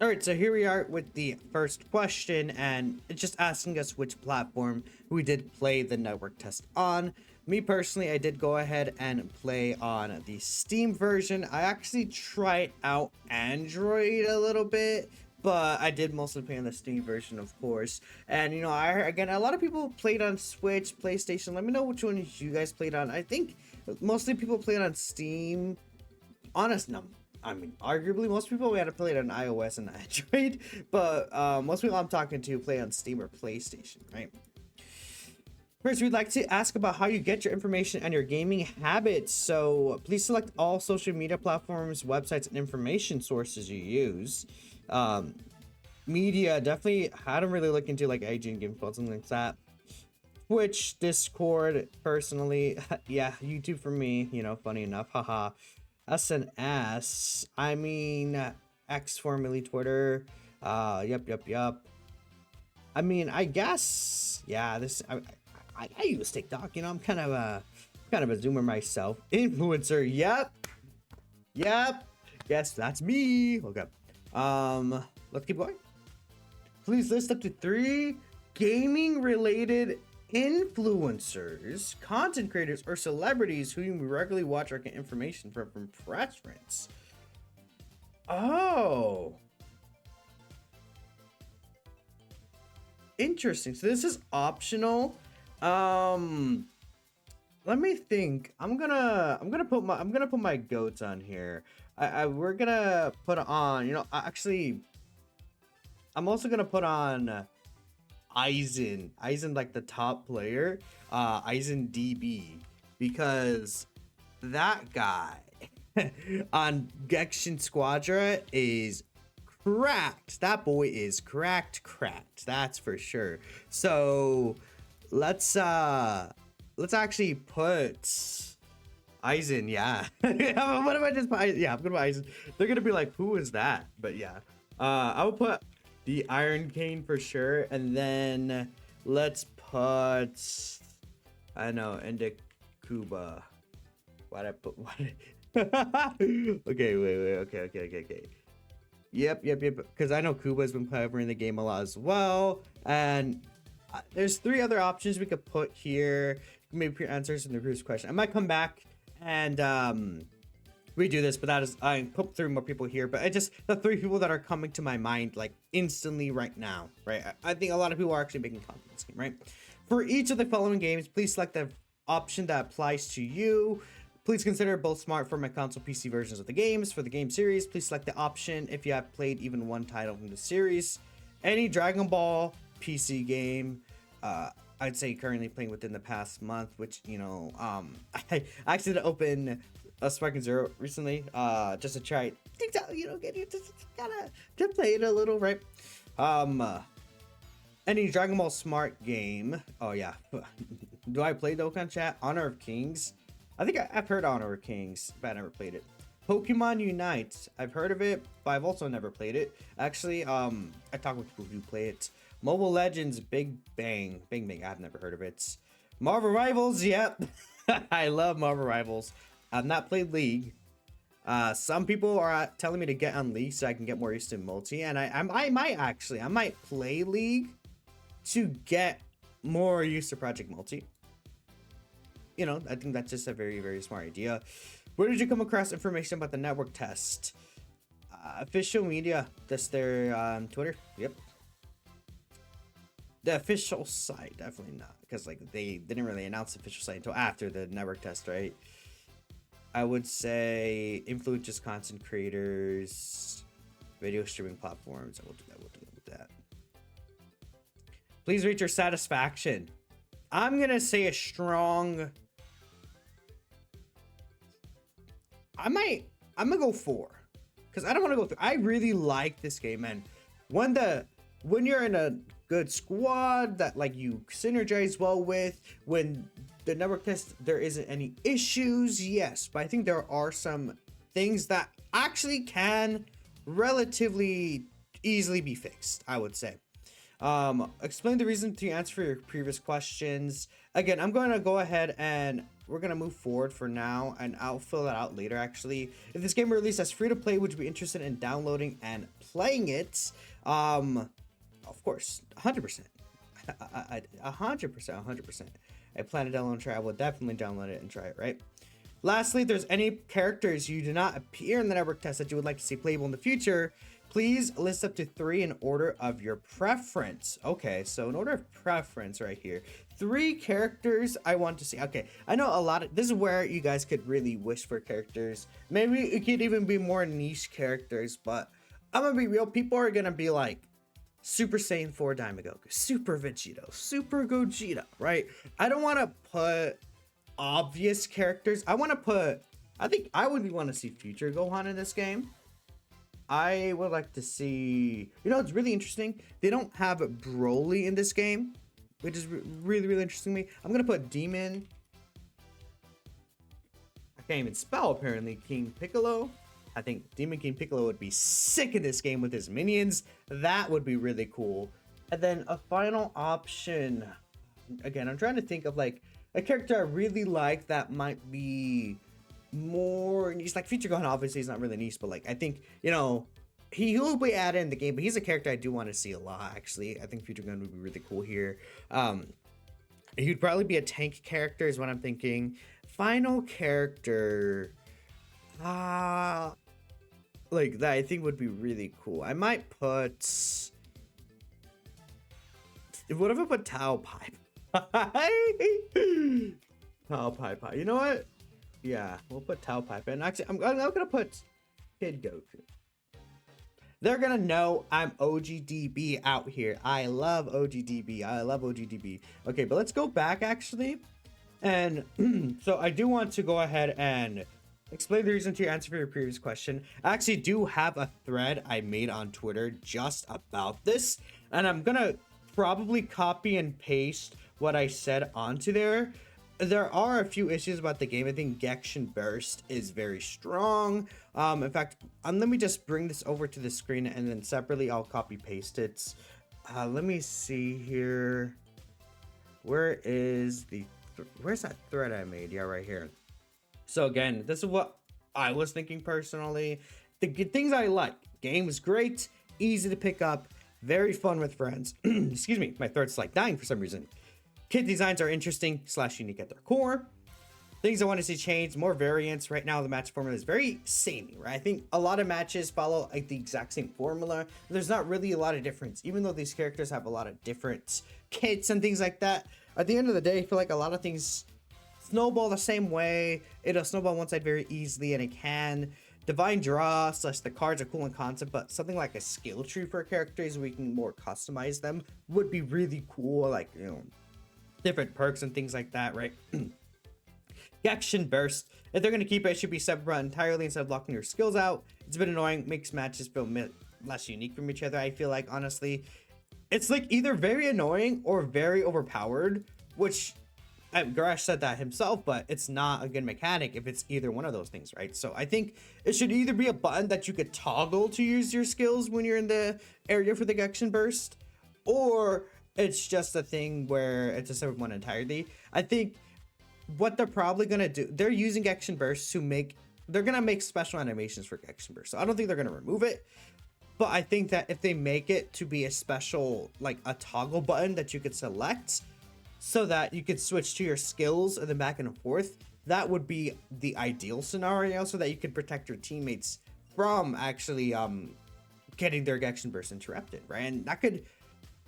All right, so here we are with the first question, and it's just asking us which platform we did play the network test on. Me personally, I did go ahead and play on the Steam version. I actually tried out Android a little bit, but I did mostly play on the Steam version, of course. And again, a lot of people played on Switch, PlayStation. Let me know which one you guys played on. I think mostly people played on Steam. Honest, no. I mean, arguably, most people we had to play it on iOS and Android, but most people I'm talking to play on Steam or PlayStation, right? First, we'd like to ask about how you get your information and your gaming habits. So please select all social media platforms, websites, and information sources you use. Media, definitely hadn't really looked into like IGN, Game Spot, something like that. Twitch, Discord, personally, yeah, YouTube for me, funny enough, haha. SNS, I mean, X formerly Twitter, yep. I mean, I guess, yeah, I use TikTok, I'm kind of a zoomer myself. Influencer, yep, yes, that's me. Okay, let's keep going. Please list up to 3 gaming related influencers, content creators, or celebrities who you regularly watch or get information from preference. Oh, interesting. So this is optional. Let me think. I'm gonna put my goats on here. We're gonna put on. Actually, I'm also gonna put on Aizen, like the top player, Aizen DB, because that guy on Gekishin Squadra is cracked. That boy is cracked, that's for sure. So let's actually put Aizen, yeah. What if I just put, yeah, I'm gonna put Aizen. They're gonna be like, who is that? But yeah, I will put the Iron Cane for sure, and then let's put, I know, Kuba. Why'd I put what? Okay, wait. Okay. Yep. Because I know Kuba's been covering the game a lot as well, and there's 3 other options we could put here. Maybe your answers in the previous question. I might come back and we do this, but that is, I put 3 more people here, but I just, the 3 people that are coming to my mind like instantly right now, right? I think a lot of people are actually making content in this game, right? For each of the following games, please select the option that applies to you. Please consider both smartphone and console PC versions of the games. For the game series, please select the option if you have played even one title from the series. Any Dragon Ball PC game, I'd say currently playing within the past month, which, I actually opened a Sparking Zero recently, just to try things out, get you to play it a little, right? Any Dragon Ball Smart game. Oh yeah. Do I play Dokkan Chat? Honor of Kings. I think I've heard Honor of Kings, but I never played it. Pokemon Unite. I've heard of it, but I've also never played it. Actually, I talk with people who play it. Mobile Legends Big Bang. I've never heard of it. Marvel Rivals. Yep. I love Marvel Rivals. I've not played League. Some people are telling me to get on League so I can get more used to multi, and I might play League to get more used to Project Multi. I think that's just a very, very smart idea. Where did you come across information about the network test? Official media. That's their Twitter. Yep. The official site, definitely not, because they didn't really announce the official site until after the network test, right? I would say influencers, content creators, video streaming platforms. I will do that. Please rate your satisfaction. I'm gonna say a strong. I'm gonna go 4, because I don't want to go through. I really like this game, and when you're in a good squad that you synergize well with, when the network test there isn't any issues, yes, but I think there are some things that actually can relatively easily be fixed, I would say. Explain the reason to answer for your previous questions. Again, I'm going to go ahead and we're going to move forward for now, and I'll fill that out later. Actually, if this game were released as free to play, would you be interested in downloading and playing it. Of course, 100%. 100%, 100%. I plan to download and try. I will definitely download it and try it, right? Lastly, if there's any characters you do not appear in the network test that you would like to see playable in the future, please list up to 3 in order of your preference. Okay, so in order of preference right here, 3 characters I want to see. Okay, I know a lot of, this is where you guys could really wish for characters. Maybe it could even be more niche characters, but I'm gonna be real. People are gonna be like, Super Saiyan 4 Daimogoku, Super Vegito, Super Gogeta, right? I don't want to put obvious characters. I think I would want to see future Gohan in this game. I would like to see, it's really interesting. They don't have Broly in this game, which is really, really interesting to me. I'm going to put Demon. I can't even spell, apparently, King Piccolo. I think Demon King Piccolo would be sick in this game with his minions. That would be really cool. And then a final option. Again, I'm trying to think of like a character I really like that might be more niche. Like Future Gohan obviously is not really niche, but like I think, he will be added in the game, but he's a character I do want to see a lot, actually. I think Future Gohan would be really cool here. He would probably be a tank character is what I'm thinking. Final character. Like that I think would be really cool. I might put, what if I put Tao Pai? Tao Pai Pai. You know what? Yeah, we'll put Tao Pai Pai. And actually, I'm gonna put Kid Goku. They're gonna know I'm OGDB out here. I love OGDB. I love OGDB. Okay, but let's go back actually. And so I do want to go ahead and explain the reason to your answer for your previous question. I actually do have a thread I made on Twitter just about this, and I'm gonna probably copy and paste what I said onto there. There are a few issues about the game. I think Gekishin Burst is very strong. In fact, let me just bring this over to the screen and then separately I'll copy paste it. Let me see here. Where's that thread I made? Yeah, right here. So again, this is what I was thinking personally. The good things I like. Game is great, easy to pick up, very fun with friends. Excuse me, my throat's like dying for some reason. Kit designs are interesting / unique at their core. Things I want to see change, more variants. Right now, the match formula is very samey, right? I think a lot of matches follow like the exact same formula. There's not really a lot of difference, even though these characters have a lot of different kits and things like that. At the end of the day, I feel like a lot of things snowball the same way. It'll snowball one side very easily, and it can. Divine Draw / the cards are cool in concept, but something like a skill tree for characters we can more customize them would be really cool. Like, different perks and things like that, right? Gekishin Burst. If they're going to keep it, it should be separate entirely instead of locking your skills out. It's a bit annoying, makes matches feel less unique from each other, I feel like, honestly. It's like either very annoying or very overpowered, which Garash said that himself, but it's not a good mechanic if it's either one of those things, right? So I think it should either be a button that you could toggle to use your skills when you're in the area for the Gekishin Burst, or it's just a thing where it's a separate one entirely. I think what they're probably gonna do, they're using Gekishin Burst they're gonna make special animations for Gekishin Burst. So I don't think they're gonna remove it, but I think that if they make it to be a special, like a toggle button that you could select, so that you could switch to your skills and then back and forth, that would be the ideal scenario, so that you could protect your teammates from actually getting their Gekishin Burst interrupted, right? And that could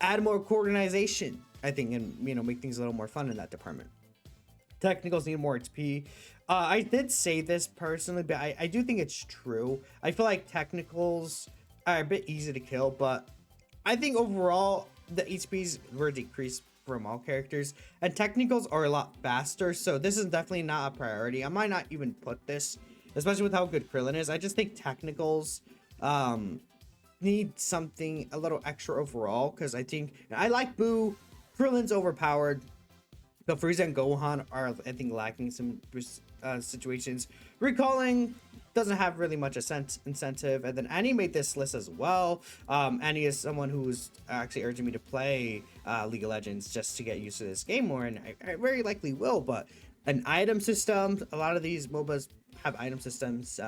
add more coordination, I think, and make things a little more fun in that department. Technicals need more XP. I did say this personally, but I do think it's true. I feel like technicals are a bit easy to kill, but I think overall the HPs were decreased from all characters, and technicals are a lot faster, so this is definitely not a priority. I might not even put this, especially with how good Krillin is. I just think technicals need something a little extra overall, because I think I like Boo. Krillin's overpowered, but Frieza and Gohan are, I think, lacking some situations. Recalling doesn't have really much incentive. And then Annie made this list as well. Annie is someone who's actually urging me to play League of Legends just to get used to this game more, and I very likely will. But an item system, a lot of these MOBAs have item systems.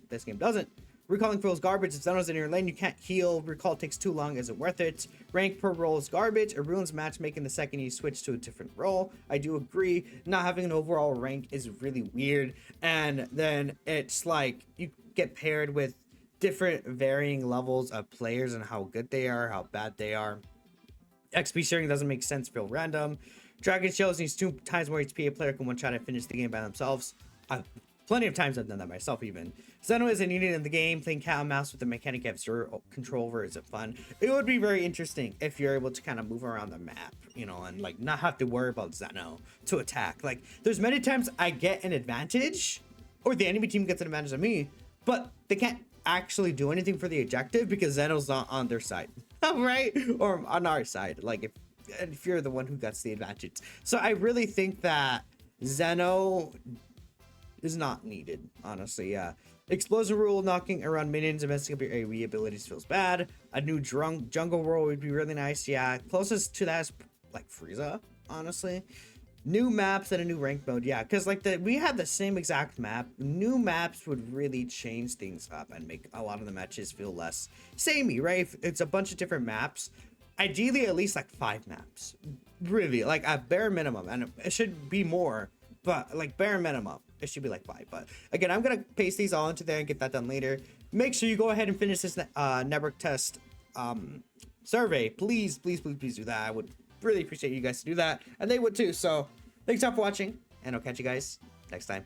This game doesn't. Recalling feels garbage. If Zeno's in your lane, you can't heal. Recall takes too long. Is it worth it? Rank per role is garbage. It ruins matchmaking the second you switch to a different role. I do agree. Not having an overall rank is really weird. And then it's like you get paired with different varying levels of players and how good they are, how bad they are. XP sharing doesn't make sense, feel random. Dragon Shells needs 2 times more HP. A player can one-shot and finish the game by themselves. Plenty of times I've done that myself even. Zeno isn't needed in the game. Playing cat and mouse with the mechanic you have zero control over isn't fun. It would be very interesting if you're able to kind of move around the map, you know, and like not have to worry about Zeno to attack. Like there's many times I get an advantage or the enemy team gets an advantage on me, but they can't actually do anything for the objective because Zeno's not on their side, right? Or on our side, like if you're the one who gets the advantage. So I really think that Zeno is not needed, honestly. Yeah, explosion rule, knocking around minions and messing up your AoE abilities feels bad. A new jungle role would be really nice. Yeah, closest to that is like Frieza, honestly. New maps and a new rank mode. Yeah, because like we had the same exact map. New maps would really change things up and make a lot of the matches feel less samey, right? If it's a bunch of different maps, ideally at least like 5 maps, really, like a bare minimum, and it should be more, but like bare minimum it should be like 5. But again, I'm gonna paste these all into there and get that done later. Make sure you go ahead and finish this network test survey. Please do that. I would really appreciate you guys to do that, and they would too. So thanks all for watching, and I'll catch you guys next time.